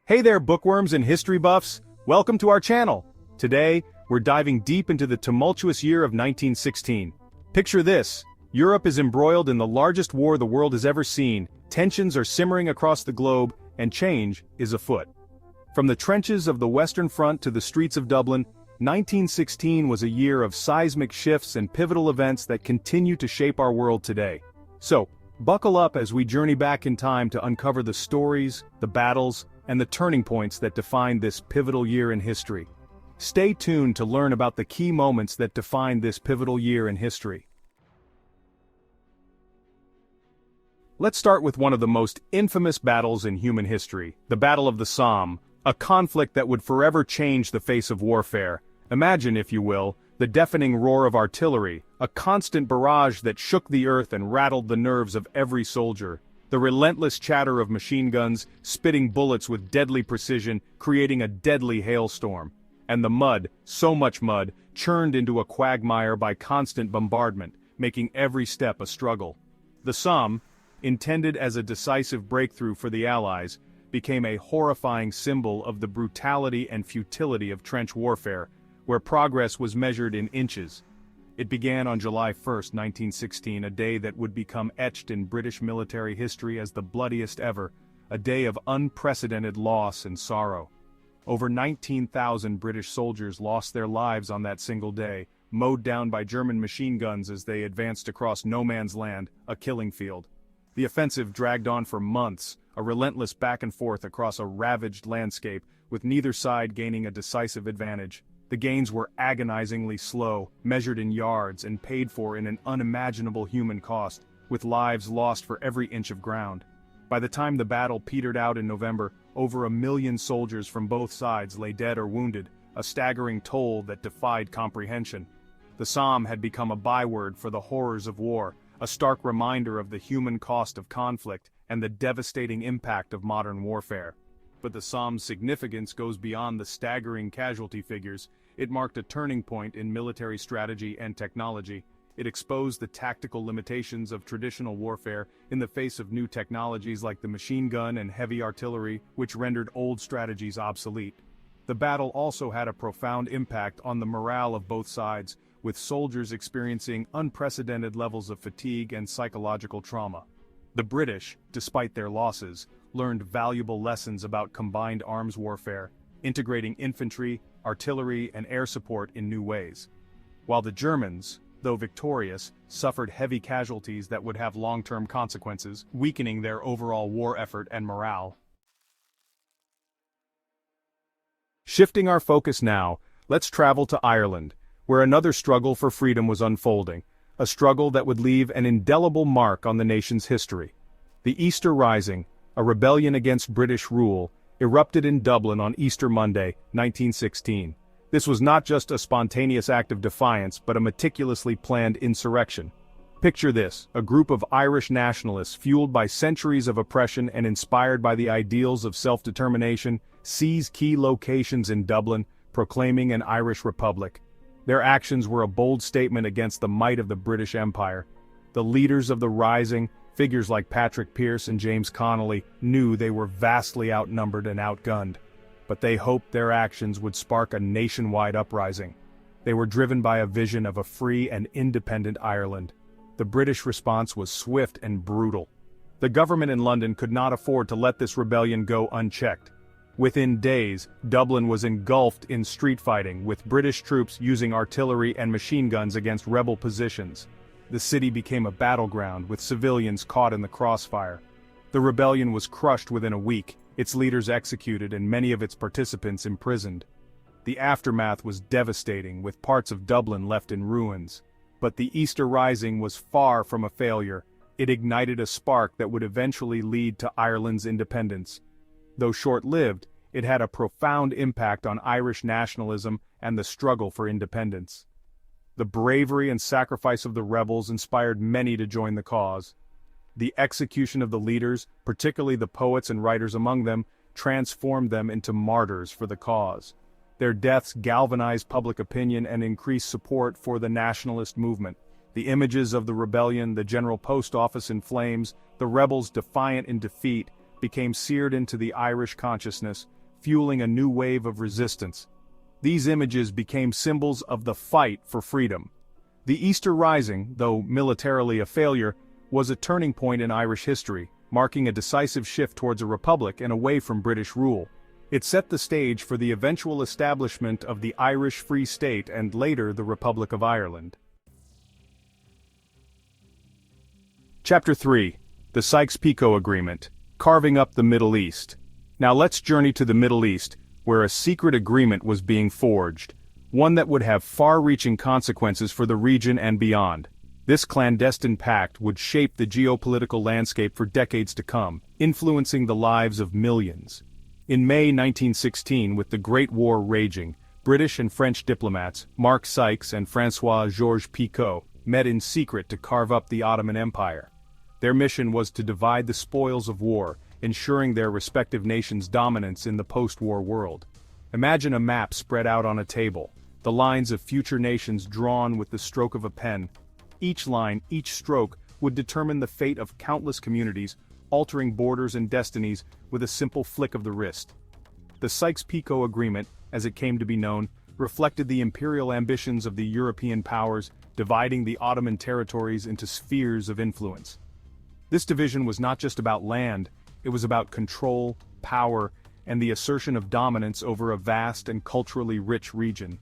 Hey there, bookworms and history buffs! Welcome to our channel! Today, we're diving deep into the tumultuous year of 1916. Picture this: Europe is embroiled in the largest war the world has ever seen, tensions are simmering across the globe, and change is afoot. From the trenches of the Western Front to the streets of Dublin, 1916 was a year of seismic shifts and pivotal events that continue to shape our world today. So, buckle up as we journey back in time to uncover the stories, the battles, and the turning points that defined this pivotal year in history. Stay tuned to learn about the key moments that defined this pivotal year in history. Let's start with one of the most infamous battles in human history, the Battle of the Somme, a conflict that would forever change the face of warfare. Imagine, if you will, the deafening roar of artillery, a constant barrage that shook the earth and rattled the nerves of every soldier. The relentless chatter of machine guns, spitting bullets with deadly precision, creating a deadly hailstorm. And the mud, so much mud, churned into a quagmire by constant bombardment, making every step a struggle. The Somme, intended as a decisive breakthrough for the Allies, became a horrifying symbol of the brutality and futility of trench warfare, where progress was measured in inches. It began on July 1, 1916, a day that would become etched in British military history as the bloodiest ever, a day of unprecedented loss and sorrow. Over 19,000 British soldiers lost their lives on that single day, mowed down by German machine guns as they advanced across no man's land, a killing field. The offensive dragged on for months, a relentless back and forth across a ravaged landscape, with neither side gaining a decisive advantage. The gains were agonizingly slow, measured in yards and paid for in an unimaginable human cost, with lives lost for every inch of ground. By the time the battle petered out in November, over 1 million soldiers from both sides lay dead or wounded, a staggering toll that defied comprehension. The Somme had become a byword for the horrors of war, a stark reminder of the human cost of conflict and the devastating impact of modern warfare. But the Somme's significance goes beyond the staggering casualty figures. It marked a turning point in military strategy and technology. It exposed the tactical limitations of traditional warfare in the face of new technologies like the machine gun and heavy artillery, which rendered old strategies obsolete. The battle also had a profound impact on the morale of both sides, with soldiers experiencing unprecedented levels of fatigue and psychological trauma. The British, despite their losses, learned valuable lessons about combined arms warfare, integrating infantry, artillery, and air support in new ways. While the Germans, though victorious, suffered heavy casualties that would have long-term consequences, weakening their overall war effort and morale. Shifting our focus now, let's travel to Ireland, where another struggle for freedom was unfolding, a struggle that would leave an indelible mark on the nation's history. The Easter Rising, a rebellion against British rule, erupted in Dublin on Easter Monday, 1916. This was not just a spontaneous act of defiance but a meticulously planned insurrection. Picture this: a group of Irish nationalists fueled by centuries of oppression and inspired by the ideals of self-determination, seized key locations in Dublin, proclaiming an Irish Republic. Their actions were a bold statement against the might of the British Empire. The leaders of the Rising, figures like Patrick Pearse and James Connolly, knew they were vastly outnumbered and outgunned. But they hoped their actions would spark a nationwide uprising. They were driven by a vision of a free and independent Ireland. The British response was swift and brutal. The government in London could not afford to let this rebellion go unchecked. Within days, Dublin was engulfed in street fighting, with British troops using artillery and machine guns against rebel positions. The city became a battleground, with civilians caught in the crossfire. The rebellion was crushed within a week, its leaders executed and many of its participants imprisoned. The aftermath was devastating, with parts of Dublin left in ruins. But the Easter Rising was far from a failure. It ignited a spark that would eventually lead to Ireland's independence. Though short-lived, it had a profound impact on Irish nationalism and the struggle for independence. The bravery and sacrifice of the rebels inspired many to join the cause. The execution of the leaders, particularly the poets and writers among them, transformed them into martyrs for the cause. Their deaths galvanized public opinion and increased support for the nationalist movement. The images of the rebellion, the General Post Office in flames, the rebels defiant in defeat, became seared into the Irish consciousness, fueling a new wave of resistance. These images became symbols of the fight for freedom. The Easter Rising, though militarily a failure, was a turning point in Irish history, marking a decisive shift towards a republic and away from British rule. It set the stage for the eventual establishment of the Irish Free State and later the Republic of Ireland. Chapter 3. The Sykes-Picot Agreement, Carving Up the Middle East. Now let's journey to the Middle East, where a secret agreement was being forged, one that would have far-reaching consequences for the region and beyond. This clandestine pact would shape the geopolitical landscape for decades to come, influencing the lives of millions. In May 1916, with the Great War raging, British and French diplomats, Mark Sykes and François-Georges Picot, met in secret to carve up the Ottoman Empire. Their mission was to divide the spoils of war, ensuring their respective nations' dominance in the post-war world. Imagine a map spread out on a table, the lines of future nations drawn with the stroke of a pen. Each line, each stroke, would determine the fate of countless communities, altering borders and destinies with a simple flick of the wrist. The Sykes-Picot Agreement, as it came to be known, reflected the imperial ambitions of the European powers, dividing the Ottoman territories into spheres of influence. This division was not just about land, it was about control, power, and the assertion of dominance over a vast and culturally rich region.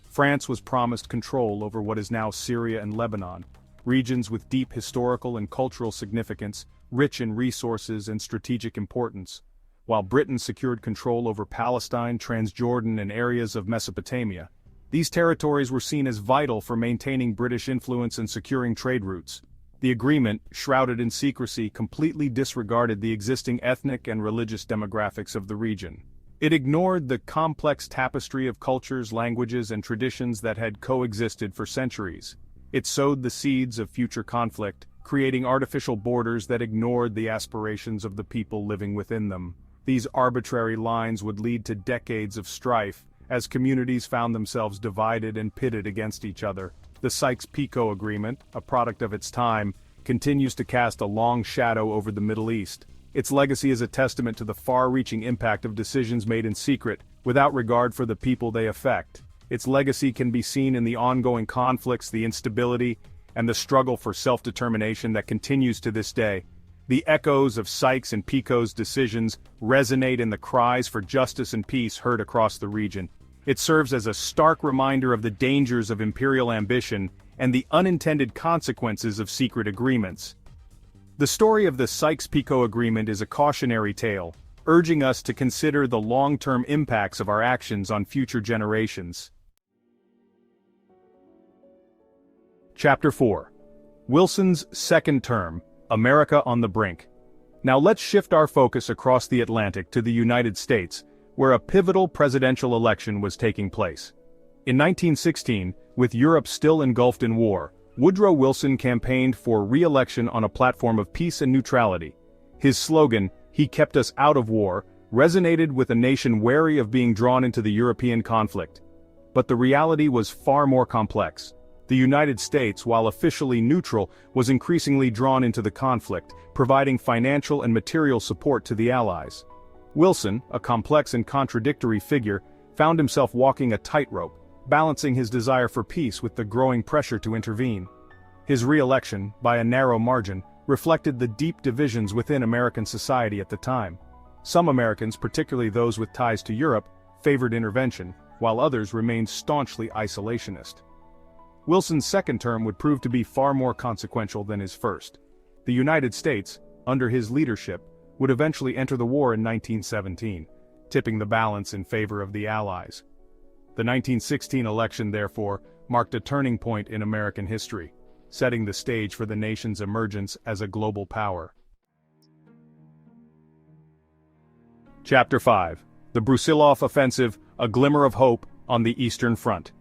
France was promised control over what is now Syria and Lebanon, regions with deep historical and cultural significance, rich in resources and strategic importance, while Britain secured control over Palestine, Transjordan, and areas of Mesopotamia. These territories were seen as vital for maintaining British influence and securing trade routes. The agreement, shrouded in secrecy, completely disregarded the existing ethnic and religious demographics of the region. It ignored the complex tapestry of cultures, languages, and traditions that had coexisted for centuries. It sowed the seeds of future conflict, creating artificial borders that ignored the aspirations of the people living within them. These arbitrary lines would lead to decades of strife, as communities found themselves divided and pitted against each other. The Sykes-Picot Agreement, a product of its time, continues to cast a long shadow over the Middle East. Its legacy is a testament to the far-reaching impact of decisions made in secret, without regard for the people they affect. Its legacy can be seen in the ongoing conflicts, the instability, and the struggle for self-determination that continues to this day. The echoes of Sykes and Picot's decisions resonate in the cries for justice and peace heard across the region. It serves as a stark reminder of the dangers of imperial ambition and the unintended consequences of secret agreements. The story of the Sykes-Picot Agreement is a cautionary tale, urging us to consider the long-term impacts of our actions on future generations. Chapter 4. Wilson's Second Term, America on the Brink. Now let's shift our focus across the Atlantic to the United States, where a pivotal presidential election was taking place. In 1916, with Europe still engulfed in war, Woodrow Wilson campaigned for re-election on a platform of peace and neutrality. His slogan, "He kept us out of war," resonated with a nation wary of being drawn into the European conflict. But the reality was far more complex. The United States, while officially neutral, was increasingly drawn into the conflict, providing financial and material support to the Allies. Wilson, a complex and contradictory figure, found himself walking a tightrope, balancing his desire for peace with the growing pressure to intervene. His re-election, by a narrow margin, reflected the deep divisions within American society at the time. Some Americans, particularly those with ties to Europe, favored intervention, while others remained staunchly isolationist. Wilson's second term would prove to be far more consequential than his first. The United States, under his leadership, would eventually enter the war in 1917, tipping the balance in favor of the Allies. The 1916 election, therefore, marked a turning point in American history, setting the stage for the nation's emergence as a global power. Chapter 5. The Brusilov Offensive, A Glimmer of Hope on the Eastern Front.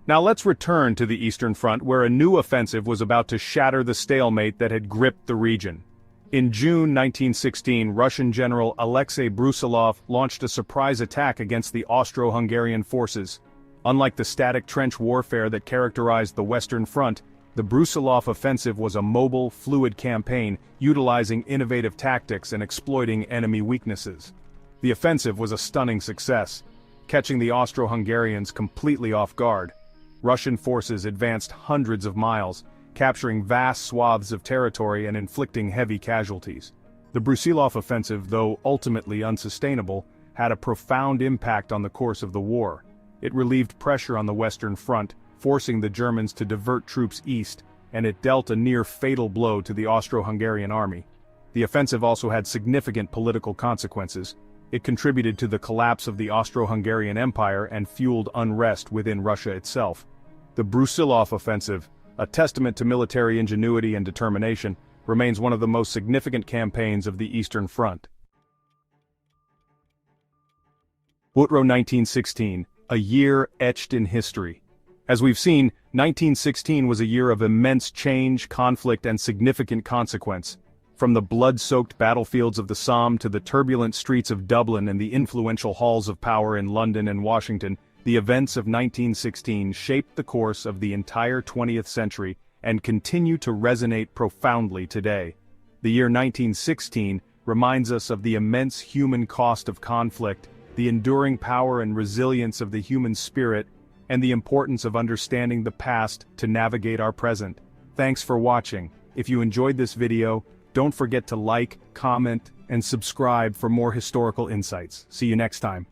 Now let's return to the Eastern Front, where a new offensive was about to shatter the stalemate that had gripped the region. In June 1916, Russian General Alexei Brusilov launched a surprise attack against the Austro-Hungarian forces. Unlike the static trench warfare that characterized the Western Front, the Brusilov offensive was a mobile, fluid campaign, utilizing innovative tactics and exploiting enemy weaknesses. The offensive was a stunning success, catching the Austro-Hungarians completely off guard. Russian forces advanced hundreds of miles, capturing vast swaths of territory and inflicting heavy casualties. The Brusilov offensive, though ultimately unsustainable, had a profound impact on the course of the war. It relieved pressure on the Western Front, forcing the Germans to divert troops east, and it dealt a near-fatal blow to the Austro-Hungarian army. The offensive also had significant political consequences. It contributed to the collapse of the Austro-Hungarian Empire and fueled unrest within Russia itself. The Brusilov offensive, a testament to military ingenuity and determination, remains one of the most significant campaigns of the Eastern Front. Woodrow 1916, a year etched in history. As we've seen, 1916 was a year of immense change, conflict, and significant consequence. From the blood-soaked battlefields of the Somme to the turbulent streets of Dublin and the influential halls of power in London and Washington, the events of 1916 shaped the course of the entire 20th century and continue to resonate profoundly today. The year 1916 reminds us of the immense human cost of conflict, the enduring power and resilience of the human spirit, and the importance of understanding the past to navigate our present. Thanks for watching. If you enjoyed this video, don't forget to like, comment, and subscribe for more historical insights. See you next time.